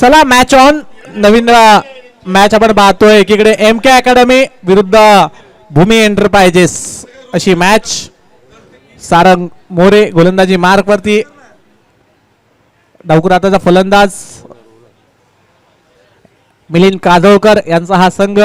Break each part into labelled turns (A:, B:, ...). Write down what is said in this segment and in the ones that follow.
A: चला match on. Naveen match आपण पाहतोय. एकीकडे एम के अकॅडमी विरुद्ध भूमी एंटरप्राइजेस अशी मॅच. सारंग मोरे गोलंदाजी मार्क वरती. डावखुर आताचा फलंदाज मिलिंद काजोळकर यांचा हा संघ.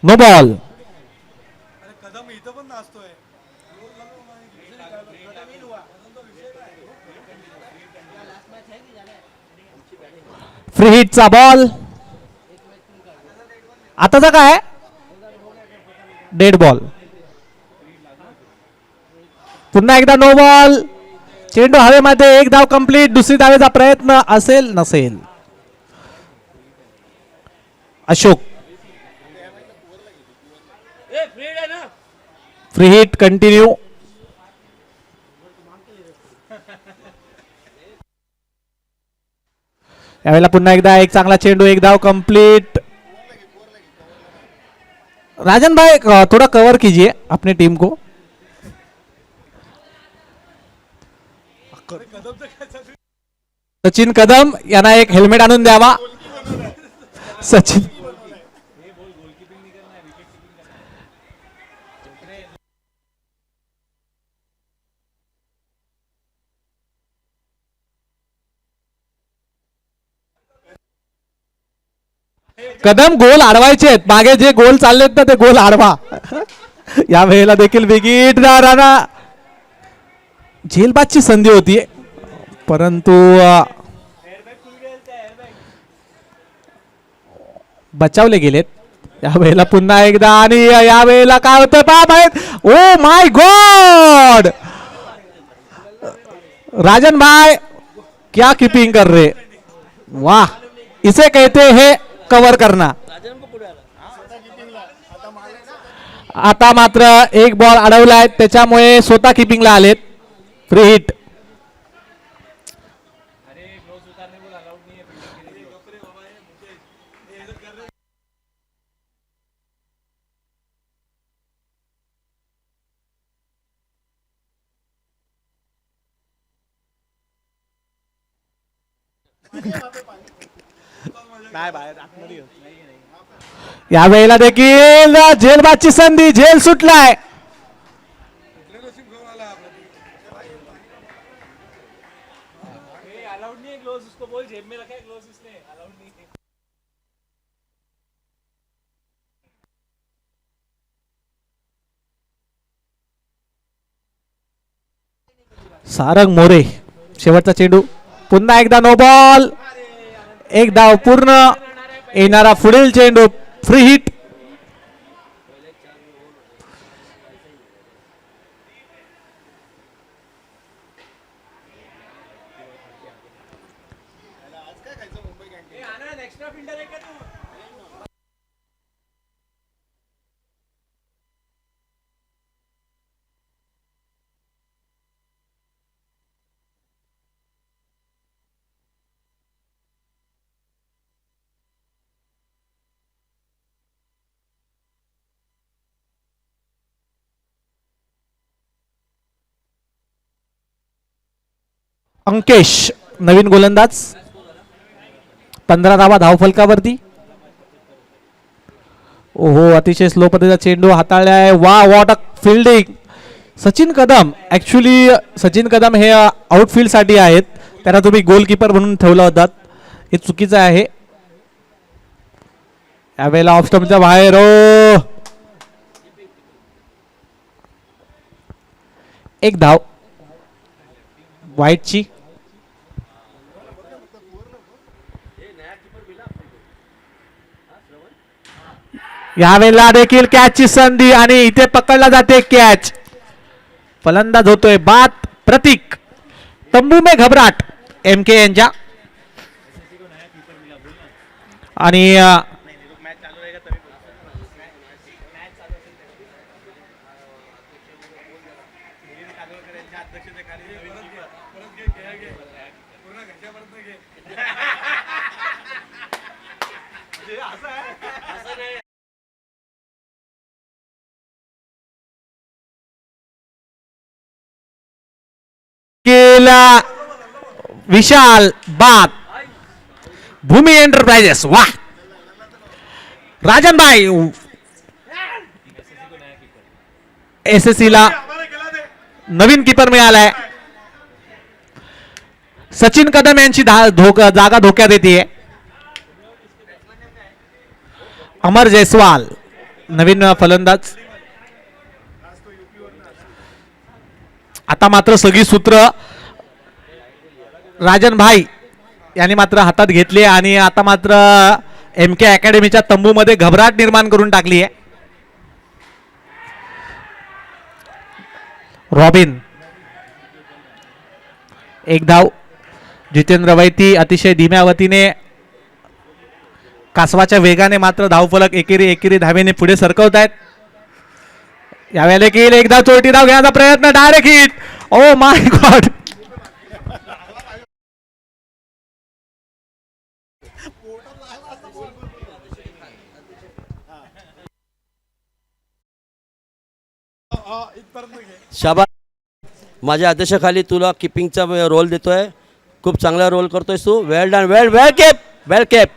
A: No ball. फ्री हिटचा बॉल. आताचा काय डेड बॉल. पुन्हा एकदा नो बॉल. चेंडू हवेमध्ये. एक धाव कंप्लीट. दुसरी धावेचा प्रयत्न असेल नसेल. Ashok free hit continue. यावेळेला पुन्हा एकदा एक चांगला चेंडू. एक धाव कंप्लीट. राजन भाई थोड़ा कवर कीजिए अपनी टीम को. सचिन कदम यांना एक हेल्मेट आणून द्यावा. सचिन कदम गोल अडवायचे आहेत. मागे जे गोल चाललेत ना ते गोल अडवा. या वेळेला देखील विकेट. राणा झेलबादची संधी होती परंतु बचावले गेलेत. या वेळेला पुन्हा एकदा. आणि या वेळेला काय होतं पहा माहित. Oh my God. राजन भाई क्या कीपिंग कर रहे. वाह. इसे कहते हैं कवर करना. आता मात्र एक बॉल अडवलाय त्याच्यामुळे स्वतः किपिंगला आलेत. Free hit. या वेळेला देखील झेलबादची संधी. झेल सुटलाय. सारंग मोरे शेवटचा चेंडू. पुन्हा एकदा नो बॉल. एक धाव पूर्ण. येणारा पुढील चेंडू फ्री हिट. अंकेश नवीन गोलंदाज. 15 धावा धावफलकावरती. ओहो अतिशय स्लो पद्धतीचा चेंडू हाताळलाय. वा what a fielding. Sachin Kadam. Actually Sachin Kadam हे आउटफील्ड साठी आहेत. त्यांना तुम्ही गोलकीपर म्हणून ठेवला होता. हे चुकीचं आहे. यावेळेला ऑफ स्टंपच्या बाहेर. ओ एक धाव वाईटची. यावेळेला देखील कॅचची संधी आणि इथे पकडला जाते कॅच. फलंदाज होतोय बाद. प्रतीक. तंबू में घबराट एम के यांच्या. आणि विशाल बाग भूमी एंटरप्राइजेस वा राजन भाई एसएससी ला नवीन कीपर मिळालाय. सचिन कदम यांची जागा धोक्यात येते. अमर जयस्वाल नवीन फलंदाज. आता मात्र सगळी सूत्र राजन भाई यांनी मात्र हातात घेतली आणि आता मात्र MK अकॅडमीच्या तंबूमध्ये घबराट निर्माण करून टाकली आहे. रॉबिन एक धाव. जितेंद्र वैती अतिशय धीम्या गतीने कासवाच्या वेगाने मात्र धावफलक एकेरी धावेने पुढे सरकवत आहेत. यावेळेला देखील एकदा चोरटी धाव घेण्याचा प्रयत्न. Direct hit. Oh my God.
B: शाबास. माझ्या आदेशाखाली तुला किपिंगचा रोल देतोय. खूप चांगला रोल करतोयस तू. Well done. Well kept. Well kept.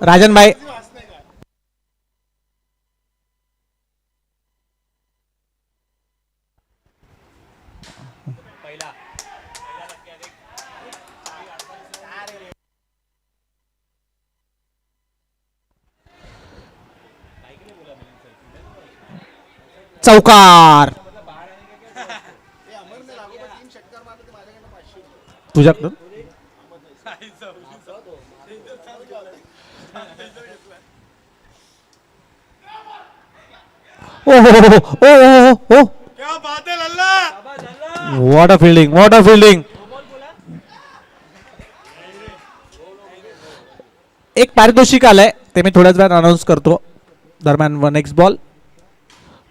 A: Rajan भाई चौकार. तुझ्याकडून ओ
C: क्या बात है लल्ला.
A: What a fielding. What a fielding. एक पारितोषिक आलंय ते मी थोड्याच वेळात अनाऊन्स करतो. दरम्यान नेक्स्ट बॉल.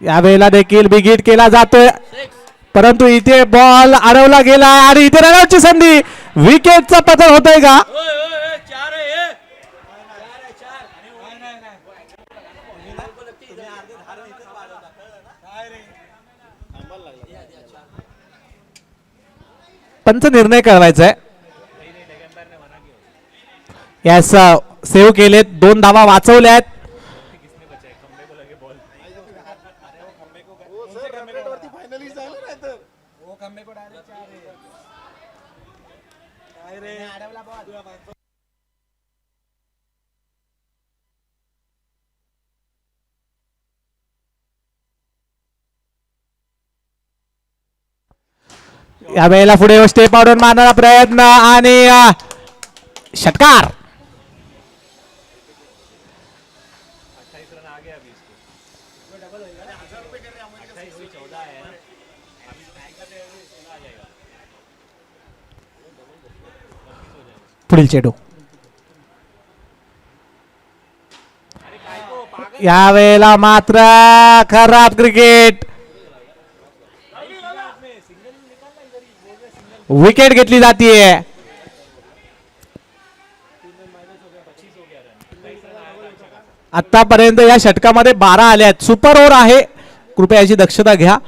A: यावेळेला देखील बिग हिट केला जातोय परंतु इथे बॉल अडवला गेला आणि इथे रनआउटची संधी. विकेटचा पतन होतोय का. पंच निर्णय कळवायचा आहे. यास सेव्ह केलेत. 2 धावा वाचवल्या आहेत. या वेळेला पुढे स्टेप आउट मारणारा प्रयत्न आणि षटकार. पुढील चेंडू. यावेळेला मात्र खराब क्रिकेट. विकेट घेतली जातीये. आतापर्यंत या षटकामध्ये 12 आले आहेत. सुपर ओव्हर आहे. कृपया याची दक्षता घ्या.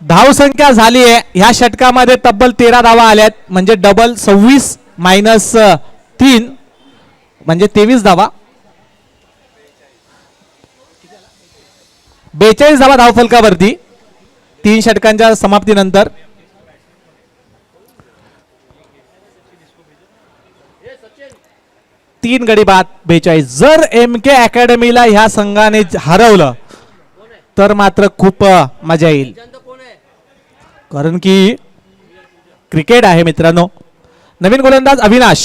A: धावसंख्या झाली आहे ह्या षटकामध्ये तब्बल 13 धावा आल्यात म्हणजे डबल 26 मायनस 3 म्हणजे 23 धावा. 42 धावा धावफलकावरती 3 षटकांच्या समाप्तीनंतर. तीन गडी बाद 42. जर एम के अकॅडमीला ह्या संघाने हरवलं तर मात्र खूप मजा येईल, कारण की क्रिकेट आहे मित्रांनो. नवीन गोलंदाज अविनाश.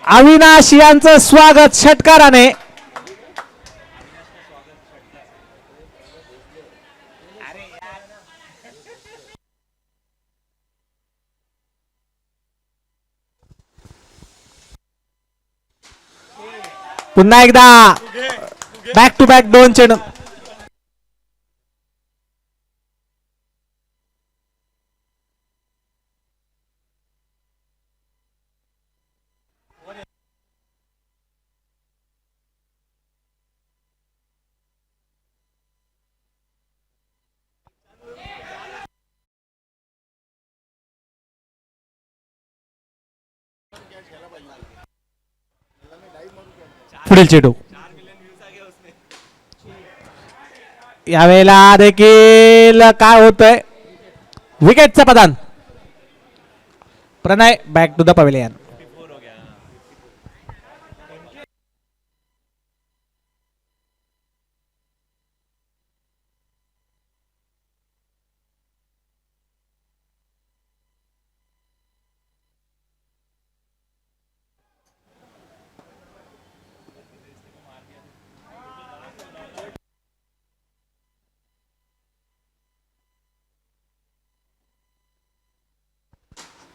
A: अविनाश यांचं स्वागत षटकाराने. पुन्हा एकदा बॅक टू बॅक 2 चेंडू. पुढील चेंडू. यावेळेला देखील काय होतंय, विकेटचं प्रदान. प्रणय बॅक टू द पवेलियन.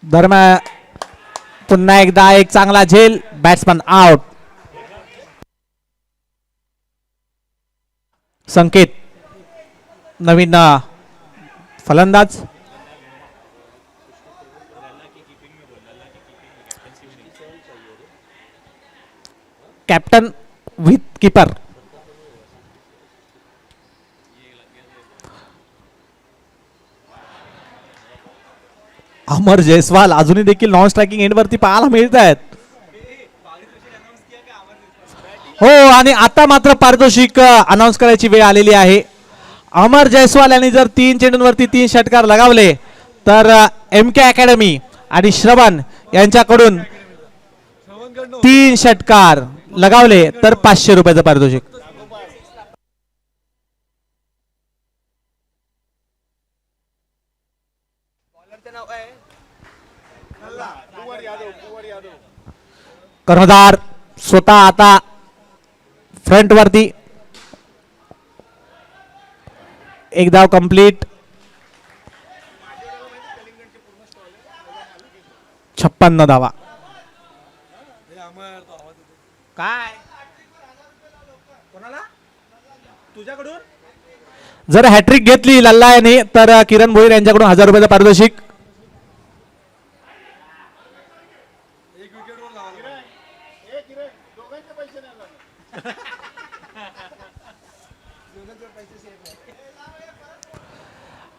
A: दरम्यान पुन्हा एकदा एक चांगला झेल. Batsman out. संकेत नवीन फलंदाज. Captain with keeper. Amar Jaiswal अजूनही देखील नॉन स्ट्रायकिंग एंड वरती पाहायला मिळत आहेत. हो, आणि आता मात्र पारितोषिक अनाऊन्स करायची वेळ आलेली आहे. अमर जयस्वाल यांनी जर 3 चेंडूंवरती 3 षटकार लगावले तर एम के अकॅडमी आणि श्रवण यांच्याकडून 3 षटकार लगावले तर 500 रुपयाचं पारितोषिक. कर्णधार स्वतः आता फ्रंट वरती. एक धाव कंप्लीट. 56 धावा. काय कोणाला तुझ्याकडून जर हॅट्रिक घेतली लल्ला यांनी तर किरण भोईर यांच्याकडून 1000 रुपयाचं पारितोषिक.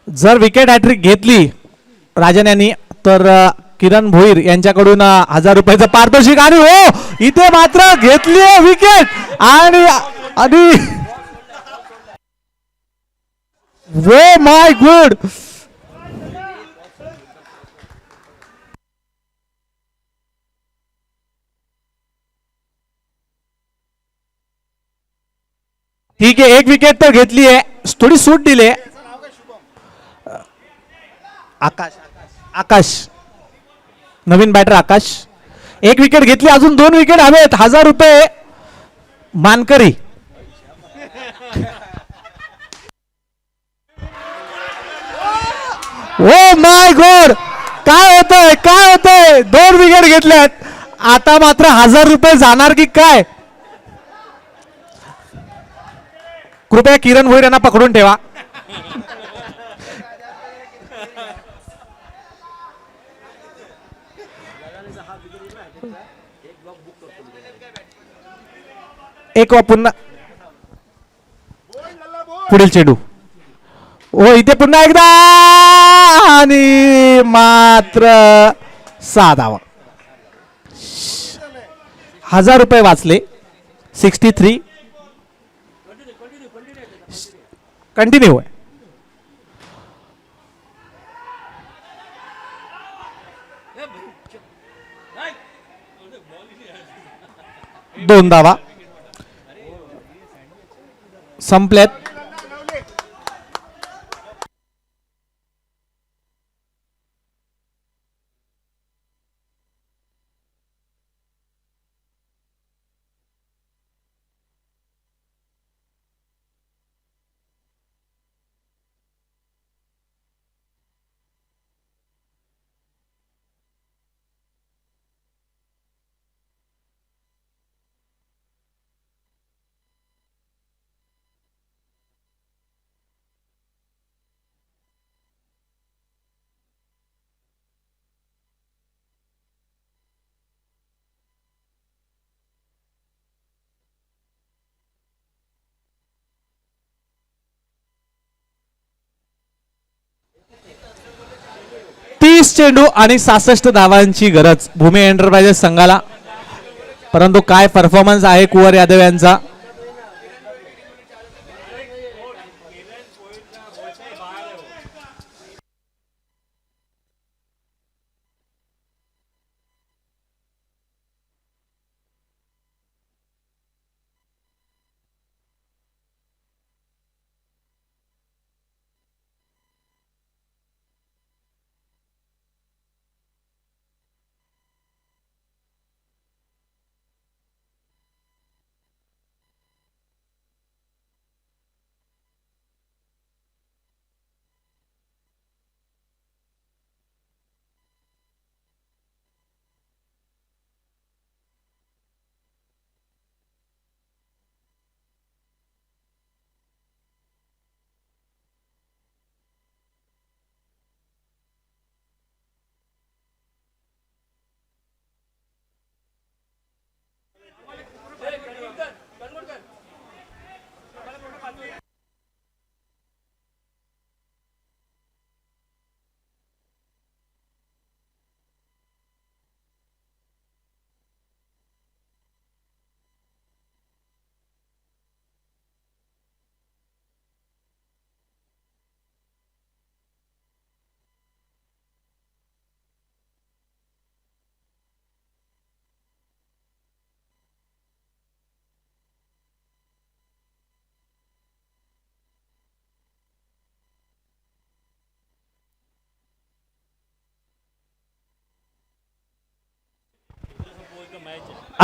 A: जर विकेट हॅट्रिक घेतली राजन यांनी तर किरण भोईर यांच्याकडून 1000 रुपयाचं पारितोषिक. आणि हो, इथे मात्र घेतली विकेट आणि वो माय गुड. ठीक आहे, एक विकेट तर घेतली आहे, थोडी सूट दिली. आकाश आकाश नवीन बॅटर आकाश. एक विकेट घेतली, अजून 2 विकेट हवेत. 1000 रुपये मानकरी. ओ माय गॉड, काय होतंय काय होतंय. 2 विकेट घेतल्यात, आता मात्र 1000 रुपये जाणार की काय. कृपया किरण भोईर यांना पकडून ठेवा. एक पुन्हा पुढील चेंडू. हो, इथे पुन्हा एकदा आणि मात्र 6 धावा. 1000 रुपये वाचले. 63. कंटिन्यू आहे. दोन धावा संपल्यात. चेंडू आणि 66 धावांची गरज भूमी एंटरप्राइजेस संघाला. परंतु काय परफॉर्मन्स आहे कुवर यादव यांचा.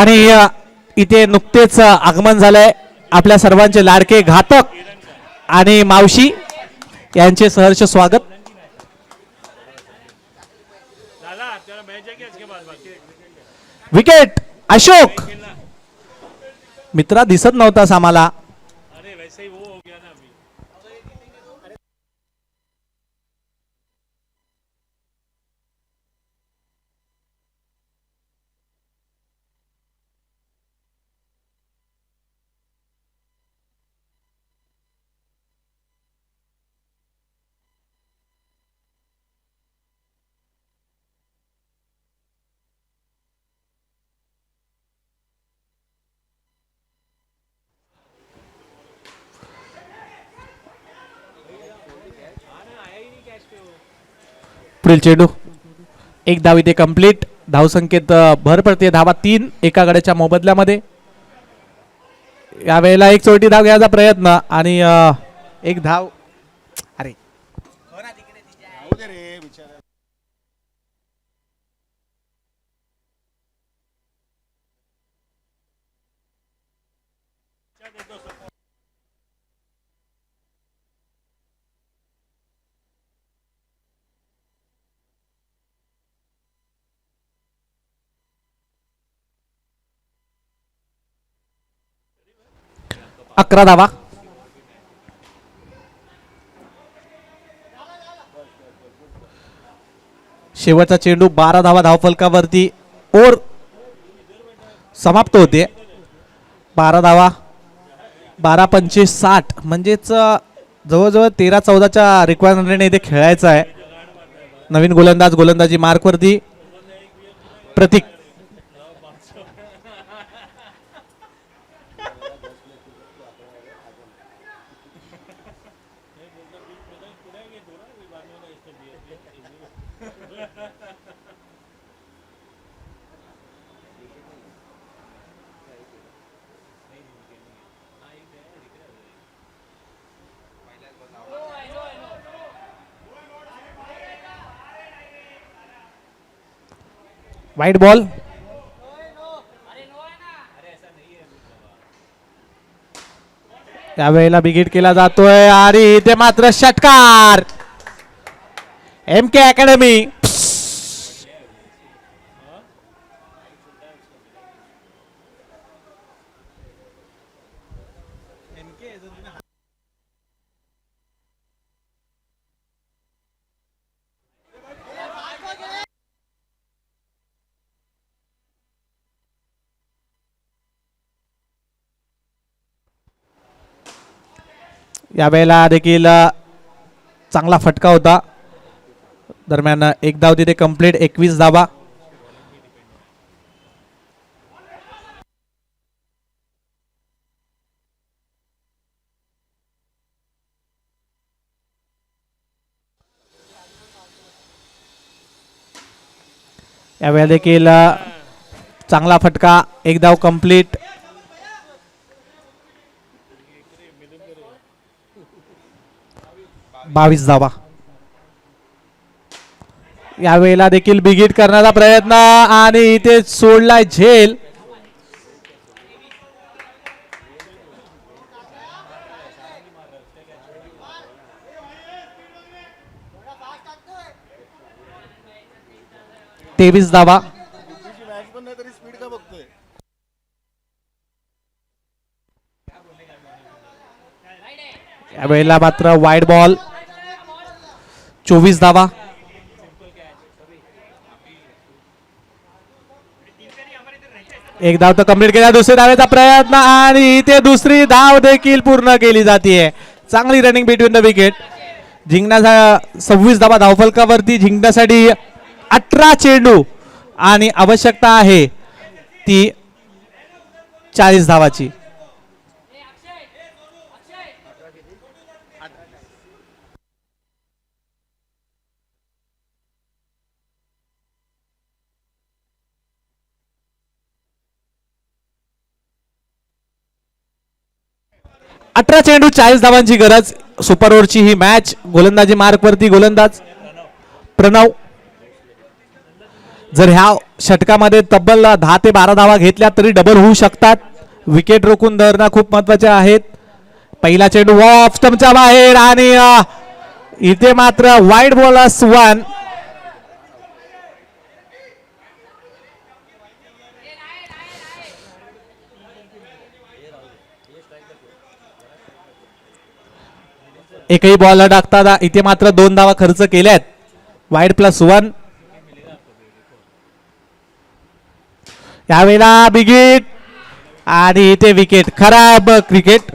A: आणि इथे नुकतेच आगमन झालंय आपल्या सर्वांचे लाडके घातक आणि मावशी यांचे सहर्ष स्वागत. विकेट अशोक मित्रा दिसत नव्हतास आम्हाला. पुढील चेंडू एक धाव इथे कंप्लीट. धावसंख्येत भर पडते. धावा 3 एका गड्याच्या मोबदल्यामध्ये. यावेळेला एक चोटी धाव घ्यायचा प्रयत्न आणि एक धाव. अरे 11 धावा. शेवटचा चेंडू 12 धावा धावफलकावरती ओर समाप्त होते. 12 धावा 12-25-60 म्हणजेच जवळजवळ 13-14च्या रिक्वायरमेंटने इथे खेळायचं आहे. नवीन गोलंदाज गोलंदाजी मार्कवरती प्रतीक. वाईट बॉल. त्यावेळेला बिगिट केला जातोय आणि इथे मात्र षटकार. MK academy. यावेळेला देखील चांगला फटका होता. दरम्यान एक धाव तिथे कंप्लीट. 21 धावा. यावेळेला देखील चांगला फटका. एक धाव कंप्लीट. 22 धावा. यावेळेला देखील बिगिट करण्याचा प्रयत्न आणि इथे सोडलाय झेल. तेवीस धावा. यावेळेला मात्र वाईड बॉल. 24 धावा. एक धाव तर कंप्लीट केला. दुसऱ्या धावेचा प्रयत्न आणि इथे दुसरी धाव देखील पूर्ण केली जाते. चांगली रनिंग बिटवीन द विकेट. जिंकण्याचा 26 धावा धावफलकावरती. जिंकण्यासाठी 18 चेंडू आणि आवश्यकता आहे ती 40 धावाची. अठरा चेंडू 40 धावांची गरज. सुपर ओव्हरची ही मॅच. गोलंदाजी मार्क वरती गोलंदाज प्रणव. जर ह्या षटकामध्ये तब्बल 10 ते 12 धावा घेतल्या तरी डबल होऊ शकतात. विकेट रोखून धरणं खूप महत्वाचे आहेत. पहिला चेंडू ऑफ स्टंपच्या बाहेर आणि इथे मात्र वाईड बॉलर्स 1. एकही बॉल टाकता. इथे मात्र 2 धावा खर्च केल्यात. वाईड +1. यावेळेला बिगिट आणि इथे विकेट. खराब क्रिकेट.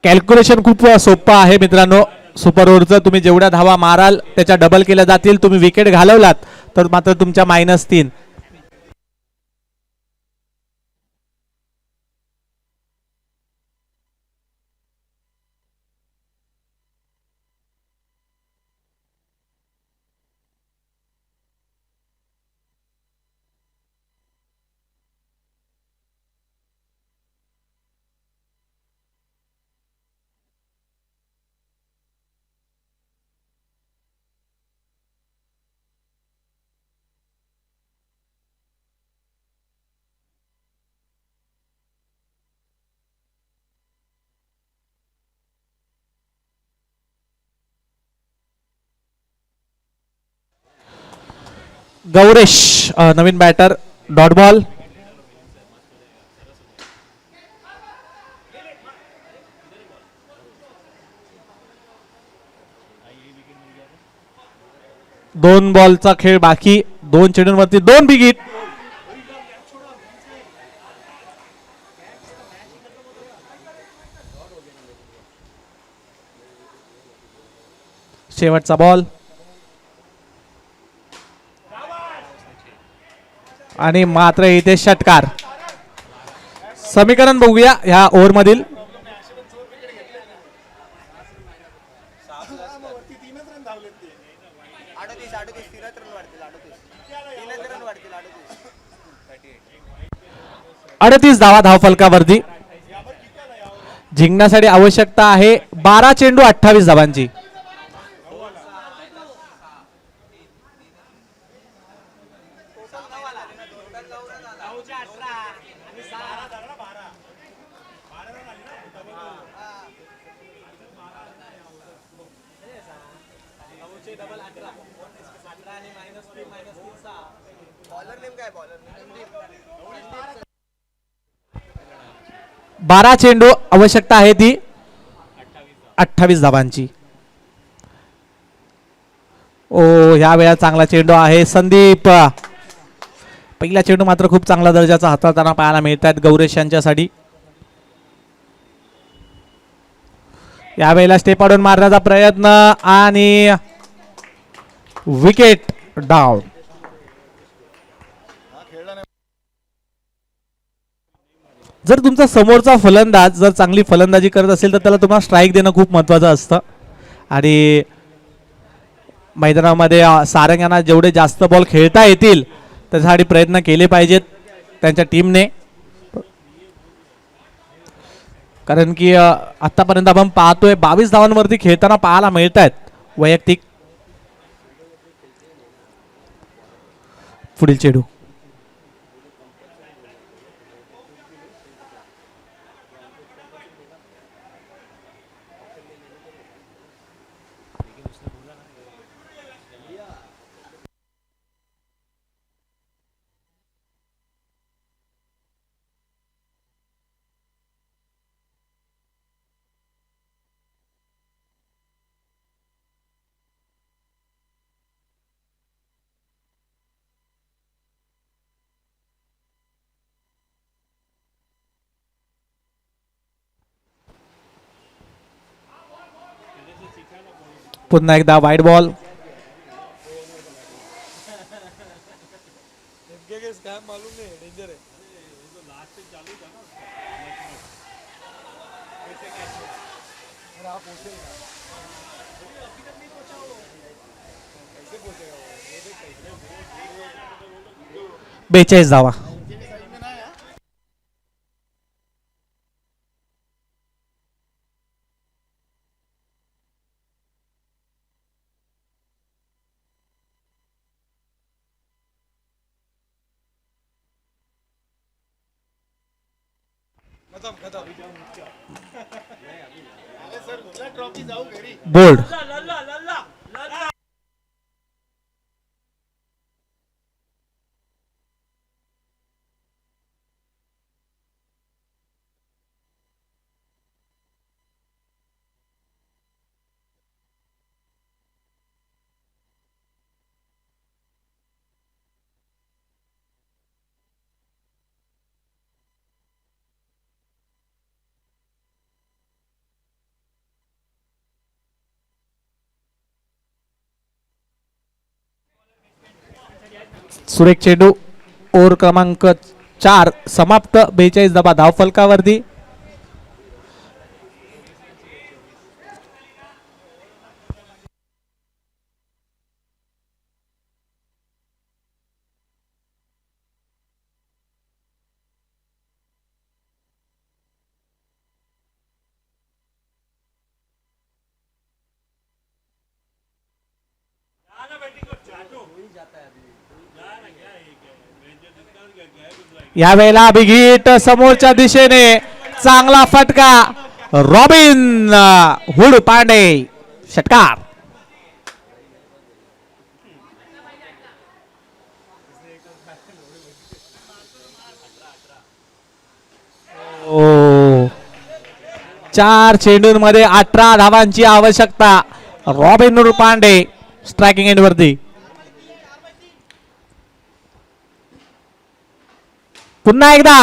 A: कॅल्क्युलेशन खूप सोपं आहे मित्रांनो. सुपर ओव्हरचं तुम्ही जेवढ्या धावा माराल त्याच्या डबल केल्या जातील. तुम्ही विकेट घालवलात तर मात्र तुमच्या -3. गौरेश नवीन बॅटर. Dot ball. दोन बॉलचा खेळ बाकी. 2 चेंडूंवरती 2 बिगिट. शेवटचा बॉल आणि मात्र इथे षटकार. समीकरण बघूया ह्या ओव्हर मधील. 38 धावा धावफलकावरती. जिंकण्यासाठी आवश्यकता आहे 12 चेंडू 28 धावांची. बारा चेंडू आवश्यकता आहे ती 28 धावांची. ओ ह्या वेळा चांगला चेंडू आहे संदीप. पहिला चेंडू मात्र खूप चांगला दर्जाचा हाताळताना पाहायला मिळतात गौरेश यांच्यासाठी. यावेळेला स्टेप आउट मारण्याचा प्रयत्न आणि विकेट डाऊन. जर तुमचा समोरचा फलंदाज जर चांगली फलंदाजी करत असेल तर त्याला तुम्हाला स्ट्राईक देणं खूप महत्त्वाचं असतं. आणि मैदानामध्ये सारंग यांना जेवढे जास्त बॉल खेळता येतील त्यासाठी प्रयत्न केले पाहिजेत त्यांच्या टीमने. कारण की आतापर्यंत आपण पाहतोय 22 धावांवरती खेळताना पाहायला मिळत आहेत वैयक्तिक. पुढील चेंडू पुन्हा एकदा वाईड बॉल. बेचाळीस धावा. बोल्ड. सुरेख चेंडू. ओव्हर क्रमांक 4 समाप्त. 42 धावा धावफलकावरती. यावेळेला बिघीट समोरच्या दिशेने चांगला फटका. रॉबिन हुड पांडे षटकार. ओ 4 चेंडूंमध्ये 18 धावांची आवश्यकता. Robin Hood Pandey striking end वरती. पुन्हा एकदा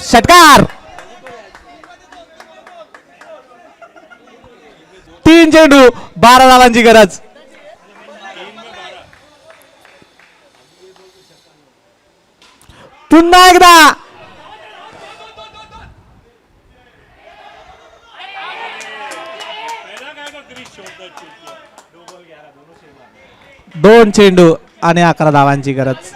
A: षटकार. 3 चेंडू 12 धावांची गरज. पुन्हा एकदा दोन चेंडू आणि 11 धावांची गरज.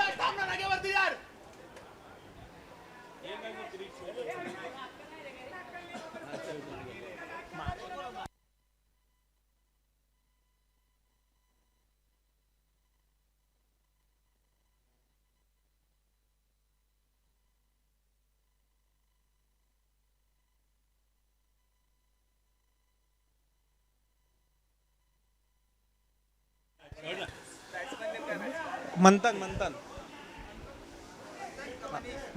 A: मंथन मंथन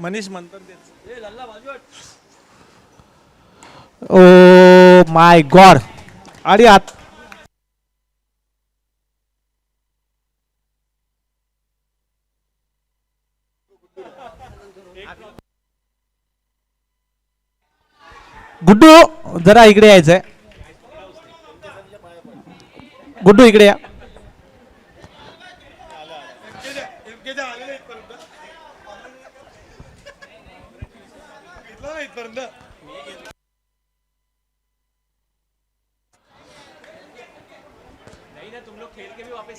A: मनीष मंथन ओ माय गॉड आणि आत गुड्डू जरा इकडे यायचंय. गुड्डू इकडे या.
C: एमकेच्या आलेले इथपर्यंत घेतला ना इथपर्यंत.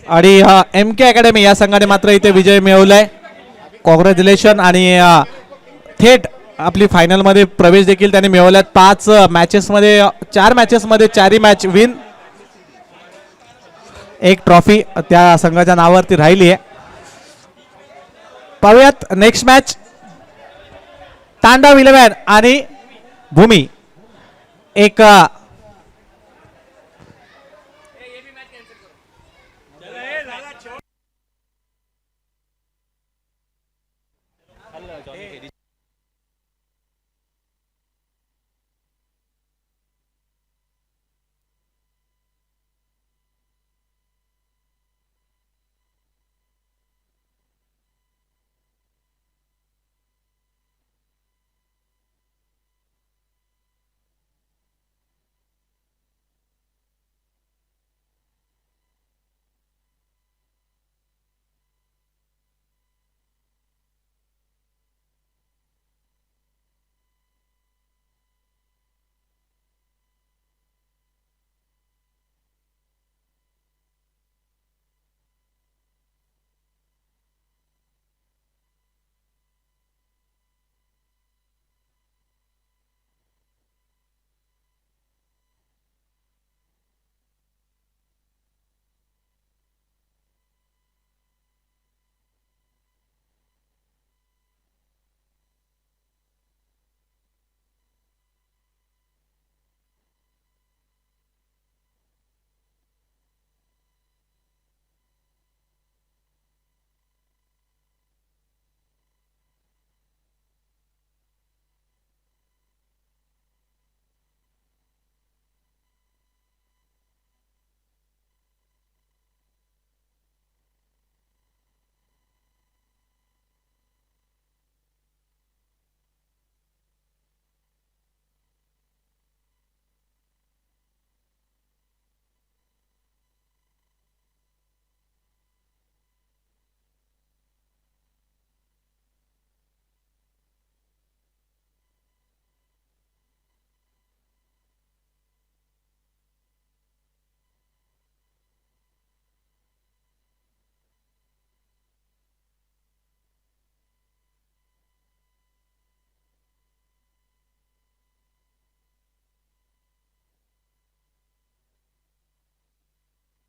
A: आणि एम के अकॅडमी या संघाने मात्र इथे विजय मिळवलाय. कॉंग्रॅच्युलेशन. आणि थेट आपली फायनल मध्ये प्रवेश देखील त्यांनी मिळवल्यात. 5 मॅचेसमध्ये 4 मॅचेसमध्ये 4ही मॅच विन. एक ट्रॉफी त्या संघाच्या नावावरती राहिली आहे. पाहूयात नेक्स्ट मॅच. तांडव 11 आणि भूमी. एक